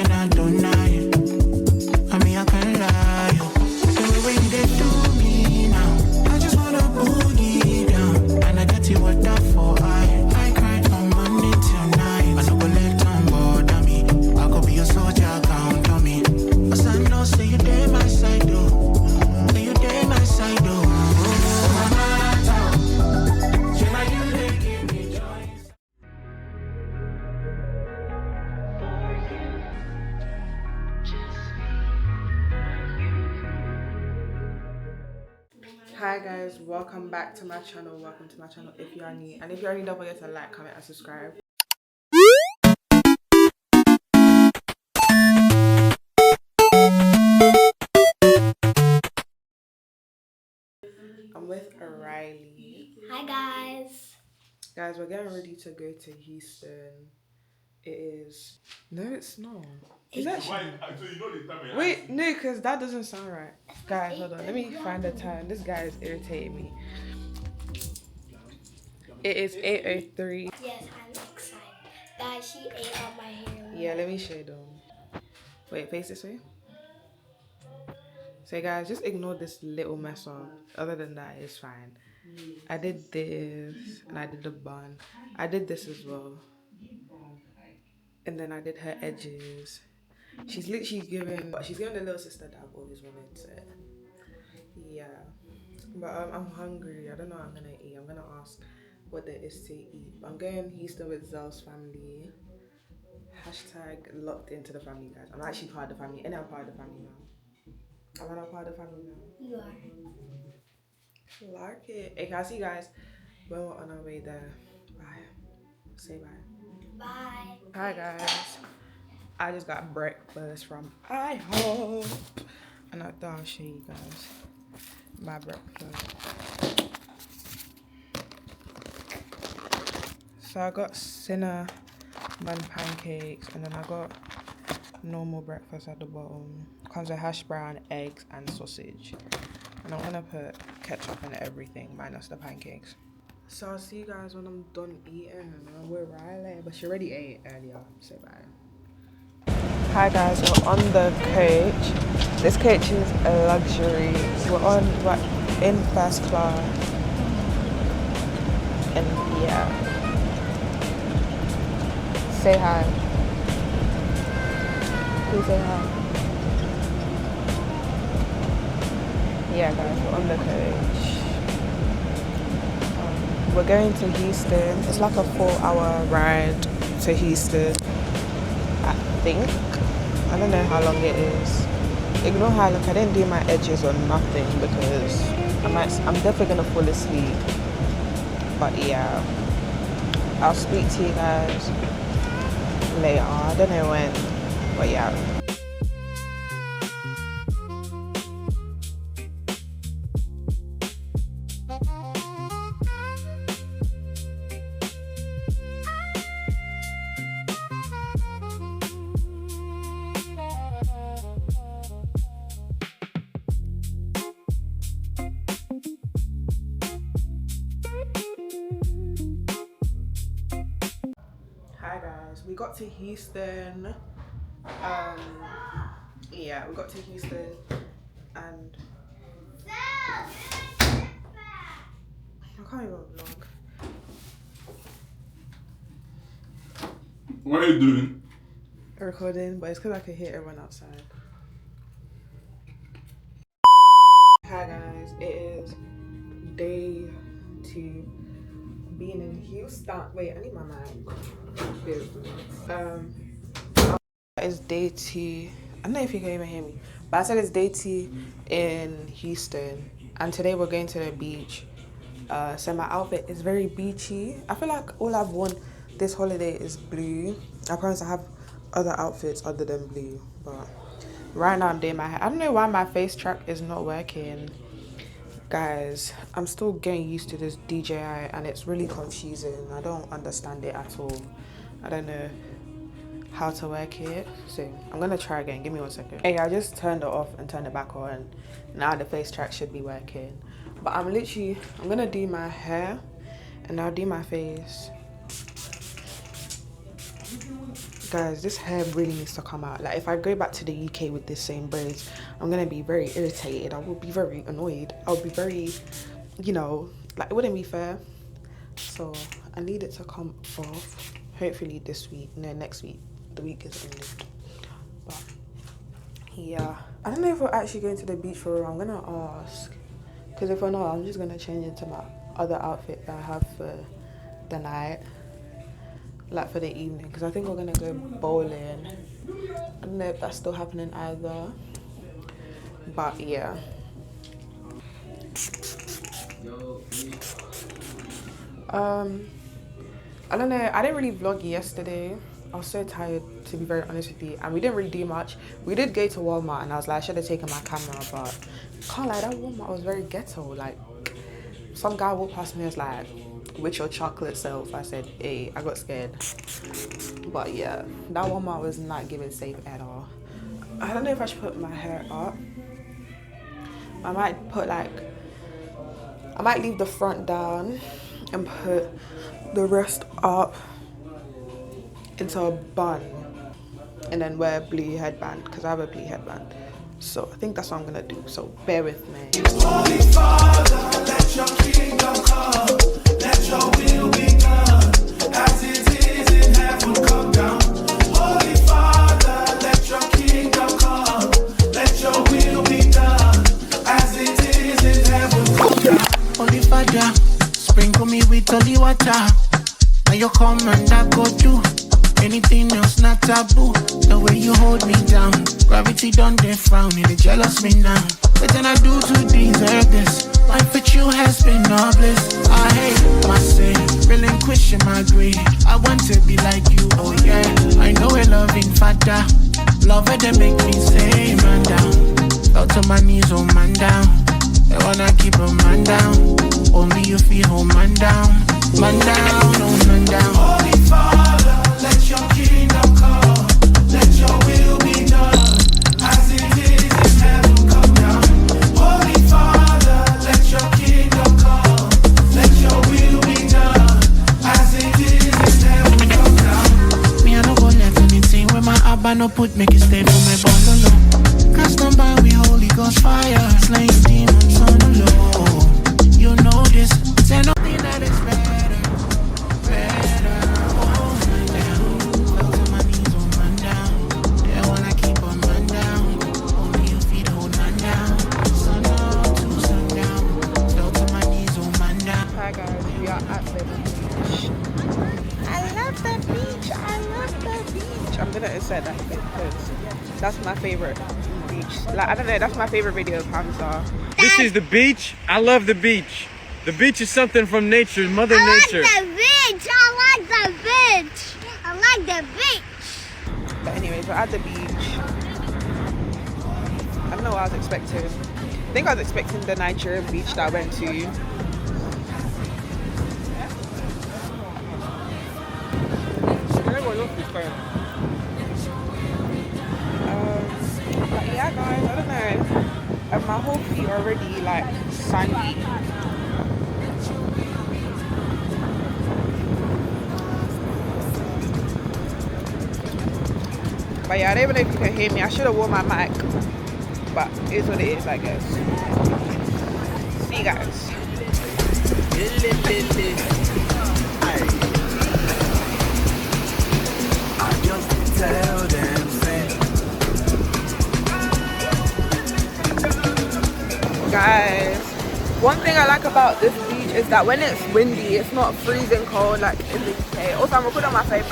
and I don't lie. I mean, I can't lie. So when they do me now, I just wanna boogie down. And I got you what that for I cried from Monday till night. I no go let time bother me. I go be your soldier, count on me. Cause I know, say you there my side, though. Say you there my side, though. Hi guys, welcome back to my channel. Welcome to my channel if you are new, and if you are new, don't forget to like, comment and subscribe. I'm with Riley. Hi guys. Guys, we're getting ready to go to Houston. It is... No, it's not. It's actually... Wait, no, because that doesn't sound right. Guys, hold on. Let me find the time. This guy is irritating me. It is 8:03. Yes, I'm excited. Guys, she ate all my hair. Yeah, let me show them. Wait, face this way. So guys, just ignore this little mess up. Other than that, it's fine. I did this, and I did the bun. I did this as well. And then I did her edges. She's literally giving the little sister that I've always wanted to. Yeah. But I'm hungry. I don't know what I'm gonna eat. I'm gonna ask what there is to eat. I'm going Houston with Zell's family. Hashtag locked into the family, guys. I'm actually part of the family, and I'm part of the family now. Am I not part of the family now? You are. Like it. Okay, I'll see you guys when we're on our way there. Bye. Say bye. Bye. Hi guys. I just got breakfast from IHOP, and I thought I'll show you guys my breakfast. So I got cinnamon pancakes, and then I got normal breakfast at the bottom. Comes with hash brown, eggs, and sausage. And I'm gonna put ketchup in everything minus the pancakes. So I'll see you guys when I'm done eating. I'm with Riley, but she already ate earlier. Say bye. Hi guys, we're on the coach. This coach is a luxury. We're in first class. And yeah. Say hi. Please say hi. Yeah guys, we're on the coach. We're going to Houston. It's like a 4-hour ride to Houston, I think. I don't know how long it is. Ignore how I look. I didn't do my edges or nothing because I'm definitely gonna fall asleep. But yeah, I'll speak to you guys later. I don't know when, but yeah. Hi guys, we got to Houston. Yeah, we got to Houston, and I can't even vlog. What are you doing? Recording, but it's because I could hear everyone outside. Hi guys, it is day 2 being in Houston. Wait, I need my mic. It's day 2. I don't know if you can even hear me, but I said it's day 2 in Houston, and today we're going to the beach. So my outfit is very beachy. I feel like all I've worn this holiday is blue. I promise I have other outfits other than blue, but right now I'm doing my hair. I don't know why my face track is not working. Guys, I'm still getting used to this DJI, and it's really confusing. I don't understand it at all. I don't know how to work it, so I'm gonna try again. Give me 1 second. Hey, I just turned it off and turned it back on. Now the face track should be working, but I'm gonna do my hair and I'll do my face. Guys, this hair really needs to come out. Like, if I go back to the UK with this same braids, I'm gonna be very irritated. I will be very annoyed. I'll be very, you know, like, it wouldn't be fair. So I need it to come off. Hopefully this week. No, next week. The week is ended. But yeah, I don't know if we're actually going to the beach for real. I'm gonna ask, because if we're not, I'm just gonna change into my other outfit that I have for the night, like for the evening, because I think we're gonna go bowling. I don't know if that's still happening either, but yeah. I don't know, I didn't really vlog yesterday. I was so tired, to be very honest with you, and we didn't really do much. We did go to Walmart, and I was like, I should have taken my camera, but can't lie, that Walmart was very ghetto. Like, some guy walked past me and was like, with your chocolate self. I said, hey, I got scared. But yeah, that Walmart was not giving safe at all. I don't know if I should put my hair up. I might leave the front down and put the rest up into a bun, and then wear a blue headband, because I have a blue headband. So I think that's what I'm gonna do, so bear with me. Holy Father, let your kingdom come, let your will be done, as it is in heaven, come down. Holy Father, let your kingdom come, let your will be done, as it is in heaven, come down. Holy Father, sprinkle me with holy water, now you come and I go do. Anything else not taboo, the way you hold me down. Gravity done they frown, and they jealous me now. What can I do to deserve this? Life with you has been a bliss. I hate my sin, relinquishing my greed. I want to be like you, oh yeah. I know a loving Father, love it they make me say man down. Fell to my knees, oh man down. They wanna keep a man down. Only you feel, oh man down. Man down, oh man down. Holy Father, let your kingdom come, let your will be done, as it is in heaven, come down. Holy Father, let your kingdom come, let your will be done, as it is in heaven, come down. Me I no go let anything where my abba no put, make it stay for my bungalow. Cast them by we Holy Ghost fire, slaying demons on the low. You know this, say nothing that is better. I'm gonna insert that because that's my favorite beach. Like, I don't know, that's my favorite video of Hamza. This is the beach. I love the beach. The beach is something from nature, Mother Nature. I like the beach. I like the beach. But anyways, we're at the beach. I don't know what I was expecting. I think I was expecting the Nigerian beach that I went to. But yeah, guys, I don't know. And my whole feet are already like sandy. But yeah, I don't even know if you can hear me. I should have worn my mic, but it is what it is, I guess. See you guys. I just tell them, Guys, one thing I like about this beach is that when it's windy, it's not freezing cold like in the UK. Also, I'm recording on my phone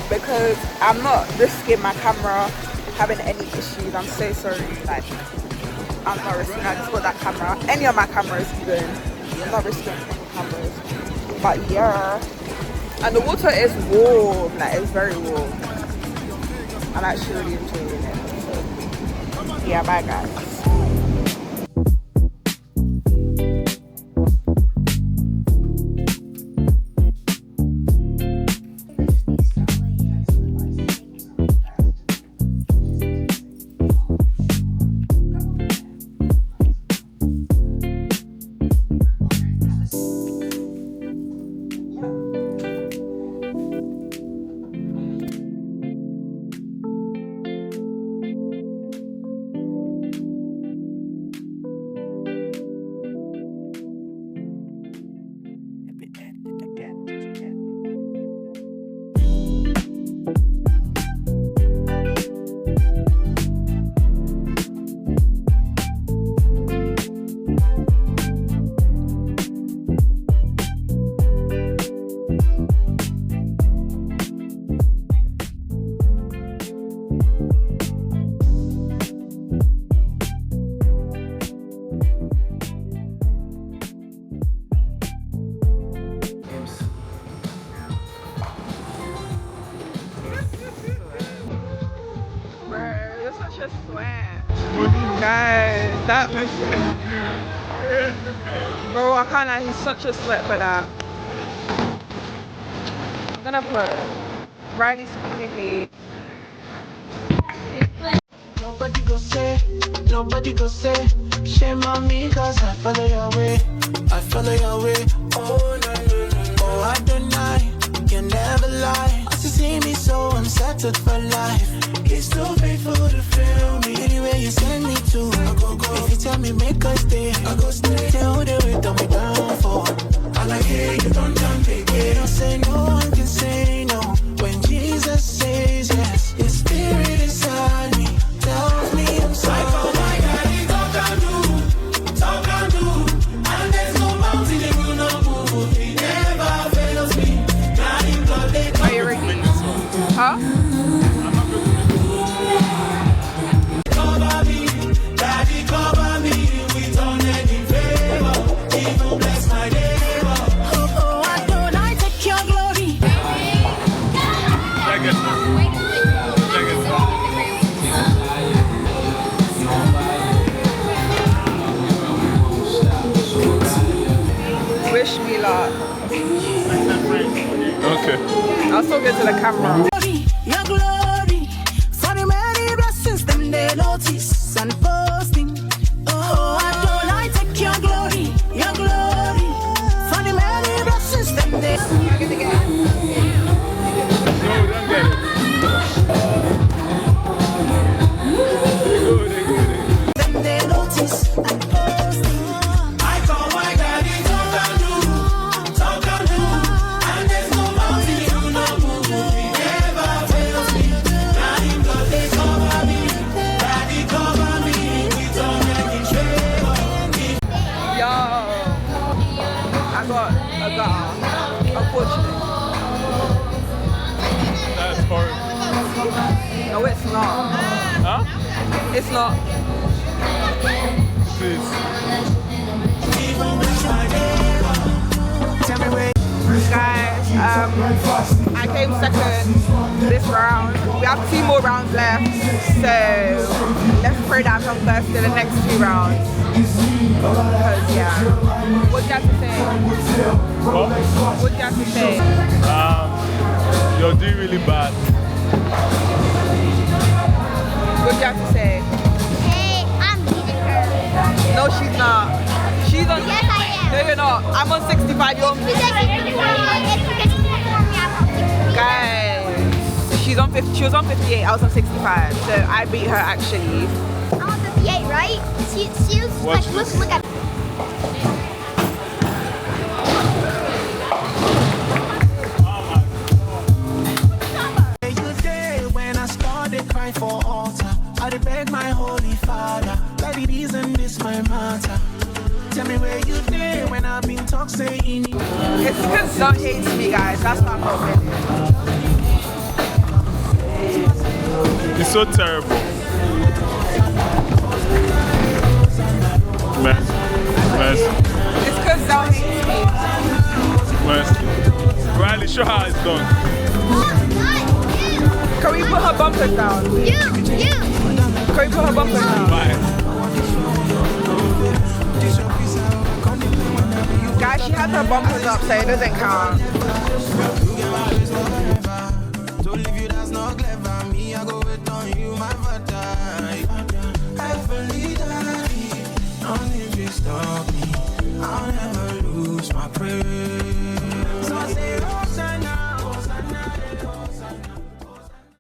because I'm not risking my camera having any issues. I'm so sorry. Like, I'm not risking. I just got that camera. Any of my cameras even. I'm not risking any cameras. But yeah, and the water is warm. Like, it's very warm. I'm actually really enjoying it. So, yeah, bye guys. such a sweat. Guys, that bro, I can't lie, he's such a sweat for that. I'm gonna put Riley specifically. Nobody go say, shame on me, cause I follow your way. I follow your way. Oh, no, no, no. Oh, I deny, you never lie. As you see me so unsettled for life, he's too faithful to fail me. Anywhere you send me to, I go. If you tell me make us stay, I go stay. Tell the way to me down for. I like it, you don't jump again. Don't say no, one can say no. When Jesus says yes, his spirit inside me tells me I'm sorry. Oh my God, he talk and do, and there's no mountain he will not move. He never fails me. Now he got it. Are you ready? Huh? Cover me, Daddy cover me with unending favor. Even bless my neighbor. Oh, I don't I take your glory. Wish me luck. Okay. I'll still get to the camera. Your glory, for the many blessings them they notice and posting. Oh, I don't I take your glory, for the many blessings them they. Them they notice and posting. I call my daddy talk and do, and there's no mountain you not move. He never fails me. Now him God they cover me, daddy cover me with unending favor. Yo, I got a gutter. Unfortunately. That's horrible. No, it's not. Huh? It's not. Please. Tell me where. Guys, I came second this round. We have 2 more rounds left, so let's pray that I come first in the next 2 rounds. Because yeah, what do you have to say? What? What do you have to say? You're doing really bad. What do you have to say? Hey, I'm beating her. No, she's not. She's on. Yes, I am. No, you're not. I'm on 65. You're on. Because you perform me, I'm on 60. Guys, she's on 50. She was on 58. I was on 65. So I beat her actually. I'm on 58, right? She was Watch like, this. look at. You day when I started crying for altar, I did beg my holy father, that it isn't this my matter. Tell me where you day when I've been talk saying. It's because don't hate me, guys. That's not problem. It's so terrible. Mess. It's because don't hate me. Riley, show how it's done. Can we put her bumpers down? You. Can we put her bumpers down? Bye. Guys, she has her bumpers up, so it doesn't count. To leave you, that's not clever.